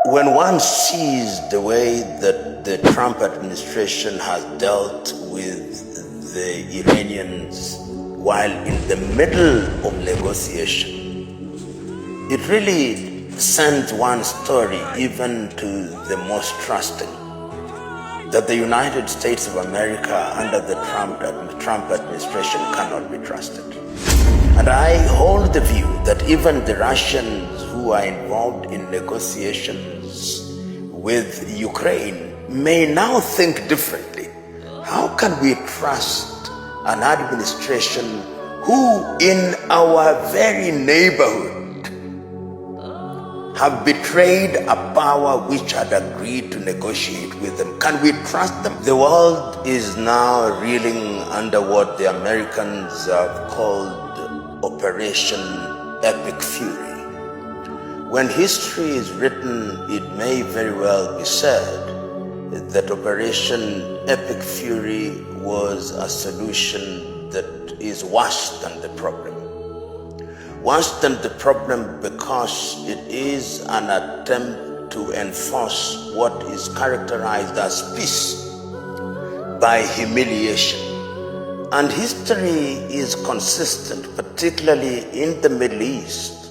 When one sees the way that the Trump administration has dealt with the Iranians while in the middle of negotiation, it really sends one story even to the most trusting, that the United States of America under the Trump administration cannot be trusted. And I hold the view that even the Russians who are involved in negotiations with Ukraine may now think differently. How can we trust an administration who in our very neighborhood have betrayed a power which had agreed to negotiate with them? Can we trust them? The world is now reeling under what the Americans have called Operation Epic Fury. When history is written, it may very well be said that Operation Epic Fury was a solution that is worse than the problem. Worse than the problem because it is an attempt to enforce what is characterized as peace by humiliation. And history is consistent, particularly in the Middle East,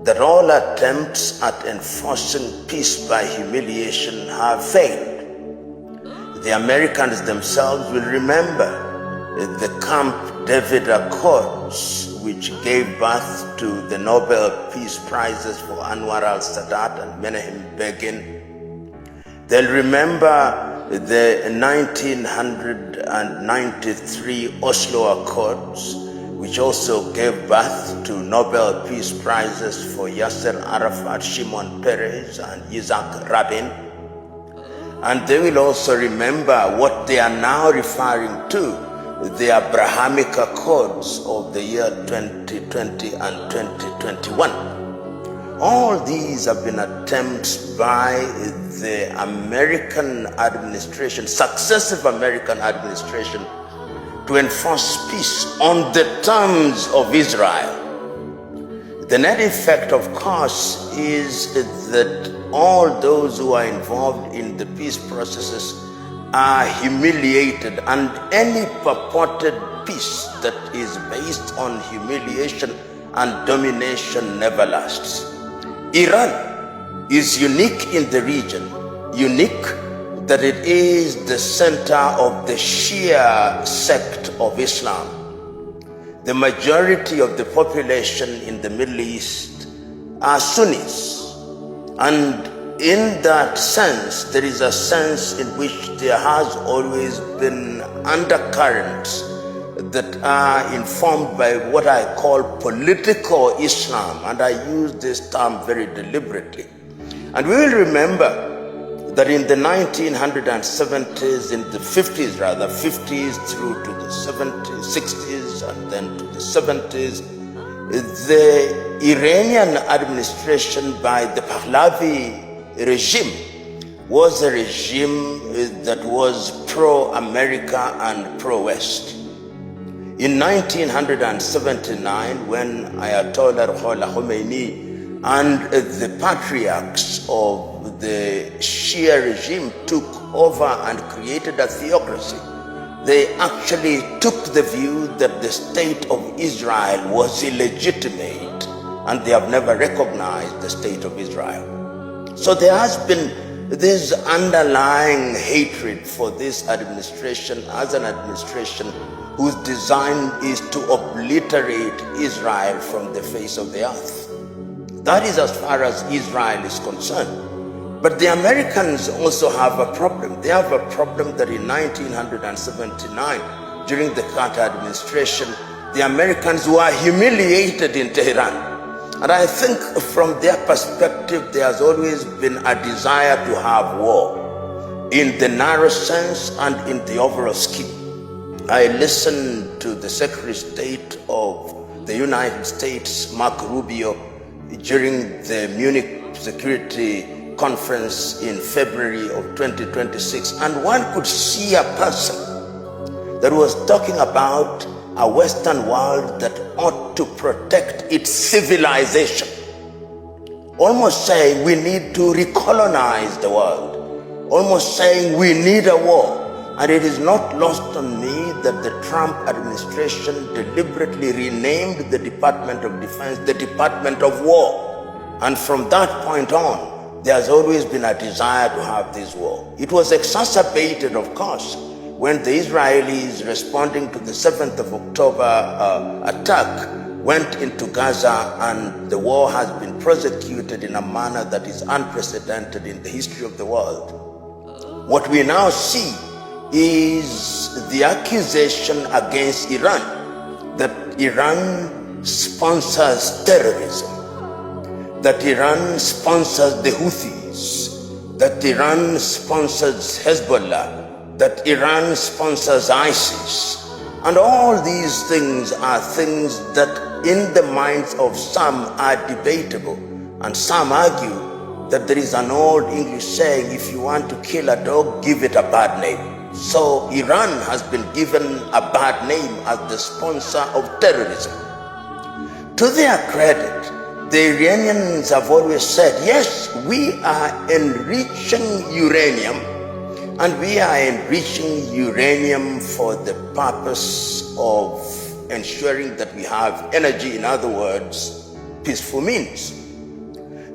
that all attempts at enforcing peace by humiliation have failed. The Americans themselves will remember the Camp David Accords, which gave birth to the Nobel Peace Prizes for Anwar al-Sadat and Menachem Begin. They'll remember the 1993 Oslo Accords, which also gave birth to Nobel Peace Prizes for Yasser Arafat, Shimon Peres, and Yitzhak Rabin. And they will also remember what they are now referring to, the Abrahamic Accords of the year 2020 and 2021. All these have been attempts by the American administration, successive American administration, to enforce peace on the terms of Israel. The net effect, of course, is that all those who are involved in the peace processes are humiliated, and any purported peace that is based on humiliation and domination never lasts. Iran is unique in the region, unique that it is the center of the Shia sect of Islam. The majority of the population in the Middle East are Sunnis, and in that sense, there is a sense in which there has always been undercurrents that are informed by what I call political Islam, and I use this term very deliberately. And we will remember that in the 1970s, in the 50s rather, 50s through to the 70s, 60s, and then to the 70s, the Iranian administration by the Pahlavi regime was a regime that was pro-America and pro-West. In 1979, when Ayatollah Ruhollah Khomeini and the patriarchs of the Shia regime took over and created a theocracy, they actually took the view that the state of Israel was illegitimate, and they have never recognized the state of Israel. So there has been this underlying hatred for this administration as an administration whose design is to obliterate Israel from the face of the earth. That is as far as Israel is concerned. But the Americans also have a problem. They have a problem that in 1979, during the Carter administration, the Americans were humiliated in Tehran. And I think from their perspective, there has always been a desire to have war in the narrow sense and in the overall scheme. I listened to the Secretary of State of the United States, Mark Rubio, during the Munich Security Conference in February of 2026, and one could see a person that was talking about a Western world that ought to protect its civilization, almost saying we need to recolonize the world, almost saying we need a war. And it is not lost on me that the Trump administration deliberately renamed the Department of Defense the Department of War. And from that point on, there has always been a desire to have this war. It was exacerbated, of course, when the Israelis, responding to the 7th of October attack, went into Gaza, and the war has been prosecuted in a manner that is unprecedented in the history of the world. What we now see is the accusation against Iran that Iran sponsors terrorism, that Iran sponsors the Houthis, that Iran sponsors Hezbollah, that Iran sponsors ISIS. And all these things are things that in the minds of some are debatable, and some argue that there is an old English saying, if you want to kill a dog, give it a bad name. So Iran has been given a bad name as the sponsor of terrorism. To their credit, the Iranians have always said, yes, we are enriching uranium, and we are enriching uranium for the purpose of ensuring that we have energy, in other words, peaceful means.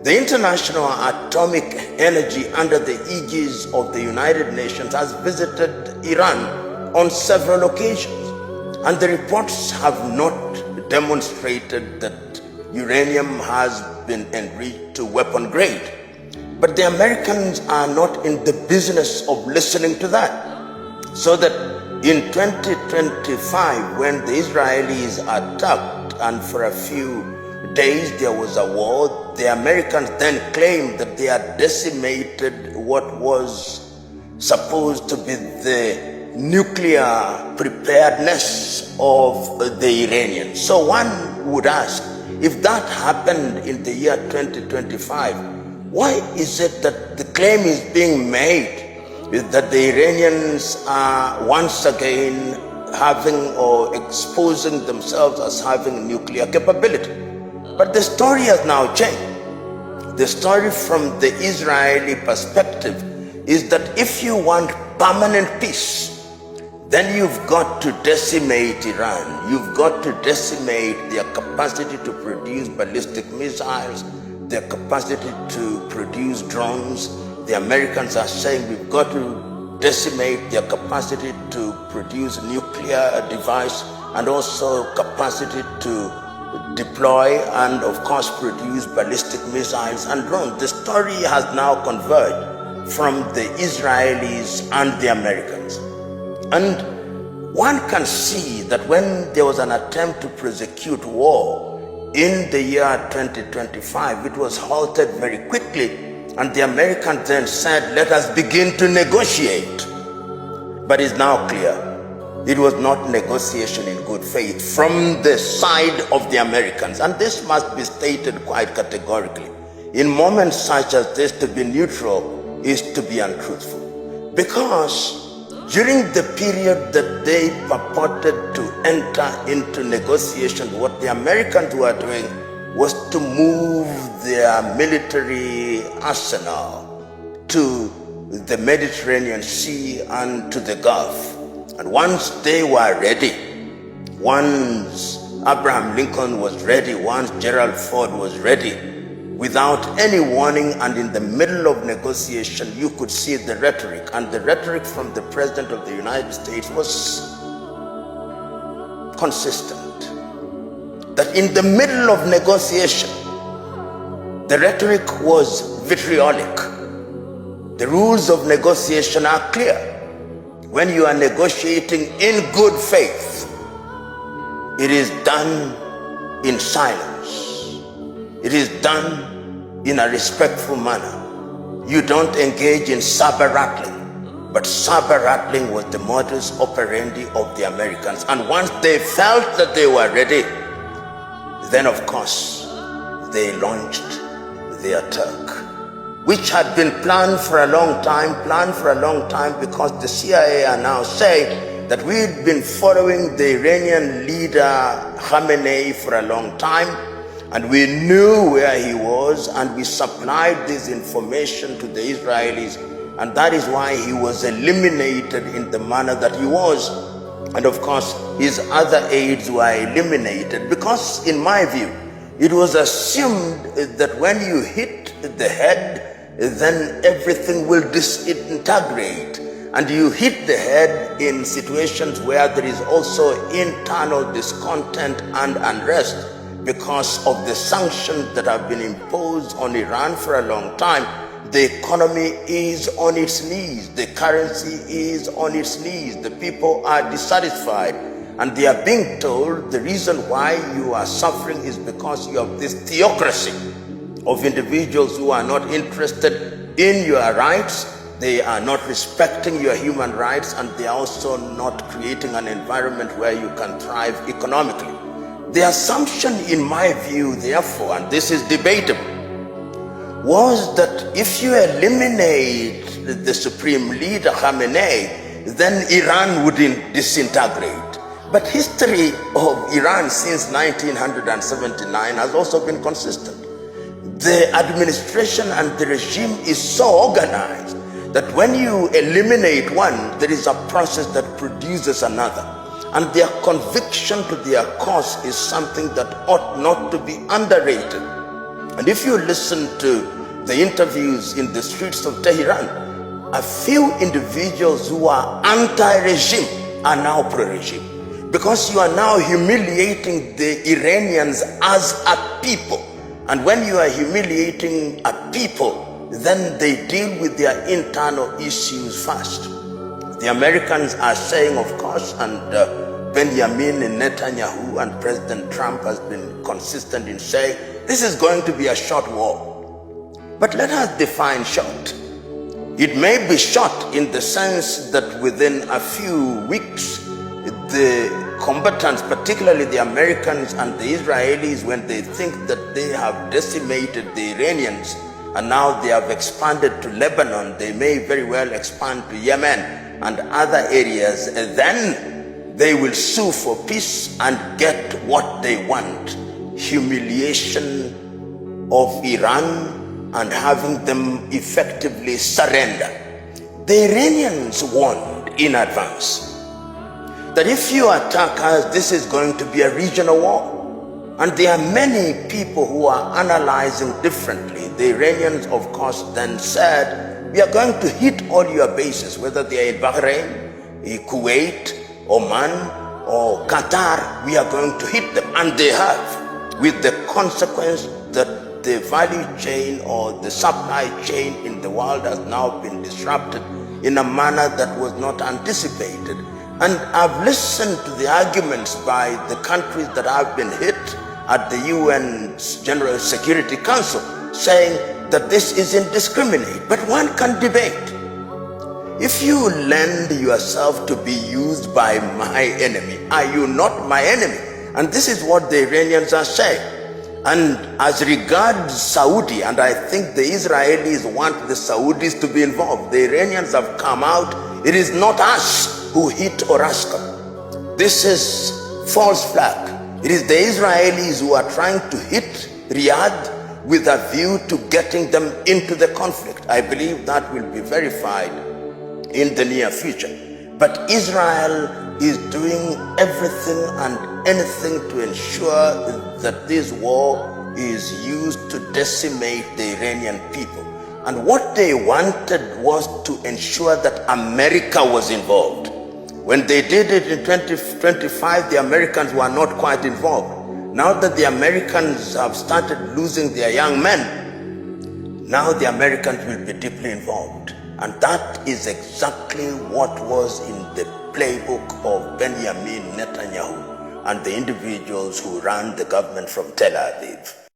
The International Atomic Energy, under the aegis of the United Nations, has visited Iran on several occasions, and the reports have not demonstrated that uranium has been enriched to weapon grade. But the Americans are not in the business of listening to that. So that in 2025, when the Israelis attacked, and for a few days there was a war, the Americans then claimed that they had decimated what was supposed to be the nuclear preparedness of the Iranians. So one would ask, if that happened in the year 2025, why is it that the claim is being made that the Iranians are once again having or exposing themselves as having nuclear capability? But the story has now changed. The story from the Israeli perspective is that if you want permanent peace, then you've got to decimate Iran. You've got to decimate their capacity to produce ballistic missiles, their capacity to produce drones. The Americans are saying we've got to decimate their capacity to produce nuclear device, and also capacity to deploy and of course produce ballistic missiles and drones. The story has now converged from the Israelis and the Americans. And one can see that when there was an attempt to prosecute war in the year 2025, it was halted very quickly, and the Americans then said, let us begin to negotiate. But it's now clear it was not negotiation in good faith from the side of the Americans. And this must be stated quite categorically. In moments such as this, to be neutral is to be untruthful. Because during the period that they purported to enter into negotiation, what the Americans were doing was to move their military arsenal to the Mediterranean Sea and to the Gulf. And once they were ready, once Abraham Lincoln was ready, once Gerald Ford was ready, without any warning and in the middle of negotiation, you could see the rhetoric. And the rhetoric from the President of the United States was consistent. That in the middle of negotiation, the rhetoric was vitriolic. The rules of negotiation are clear. When you are negotiating in good faith, it is done in silence. It is done in a respectful manner. You don't engage in saber rattling. But saber rattling was the modus operandi of the Americans. And once they felt that they were ready, then of course they launched the attack, which had been planned for a long time, because the CIA are now saying that we'd been following the Iranian leader Khamenei for a long time, And we knew where he was, and we supplied this information to the Israelis, and that is why he was eliminated in the manner that he was. And of course, his other aides were eliminated because, in my view, it was assumed that when you hit the head, then everything will disintegrate. And you hit the head in situations where there is also internal discontent and unrest because of the sanctions that have been imposed on Iran for a long time. The economy is on its knees. The currency is on its knees. The people are dissatisfied. And they are being told the reason why you are suffering is because you have this theocracy of individuals who are not interested in your rights. They are not respecting your human rights, and they are also not creating an environment where you can thrive economically. The assumption, in my view, therefore, and this is debatable, was that if you eliminate the supreme leader Khamenei, then Iran would disintegrate. But history of Iran since 1979 has also been consistent. The administration and the regime is so organized that when you eliminate one, there is a process that produces another. And their conviction to their cause is something that ought not to be underrated. And if you listen to the interviews in the streets of Tehran, a few individuals who are anti-regime are now pro-regime, because you are now humiliating the Iranians as a people. And when you are humiliating a people, then they deal with their internal issues first. The Americans are saying, of course, and Benjamin Netanyahu and President Trump has been consistent in saying, this is going to be a short war. But let us define short. It may be short in the sense that within a few weeks, the combatants, particularly the Americans and the Israelis, when they think that they have decimated the Iranians, and now they have expanded to Lebanon, they may very well expand to Yemen and other areas, and then they will sue for peace and get what they want: humiliation of Iran and having them effectively surrender. The Iranians warned in advance that if you attack us, this is going to be a regional war. And there are many people who are analyzing differently. The Iranians, of course, then said, we are going to hit all your bases, whether they are in Bahrain, in Kuwait, Oman, or Qatar. We are going to hit them. And they have, with the consequence that the value chain or the supply chain in the world has now been disrupted in a manner that was not anticipated. And I've listened to the arguments by the countries that have been hit at the UN General Security Council, saying that this is indiscriminate. But one can debate. If you lend yourself to be used by my enemy, are you not my enemy? And this is what the Iranians are saying. And as regards Saudi, and I think the Israelis want the Saudis to be involved, the Iranians have come out, it is not us who hit Oraska. This is false flag. It is the Israelis who are trying to hit Riyadh with a view to getting them into the conflict. I believe that will be verified in the near future. But Israel is doing everything and anything to ensure that this war is used to decimate the Iranian people. And what they wanted was to ensure that America was involved. When they did it in 2025, the Americans were not quite involved. Now that the Americans have started losing their young men, now the Americans will be deeply involved. And that is exactly what was in the playbook of Benjamin Netanyahu and the individuals who ran the government from Tel Aviv.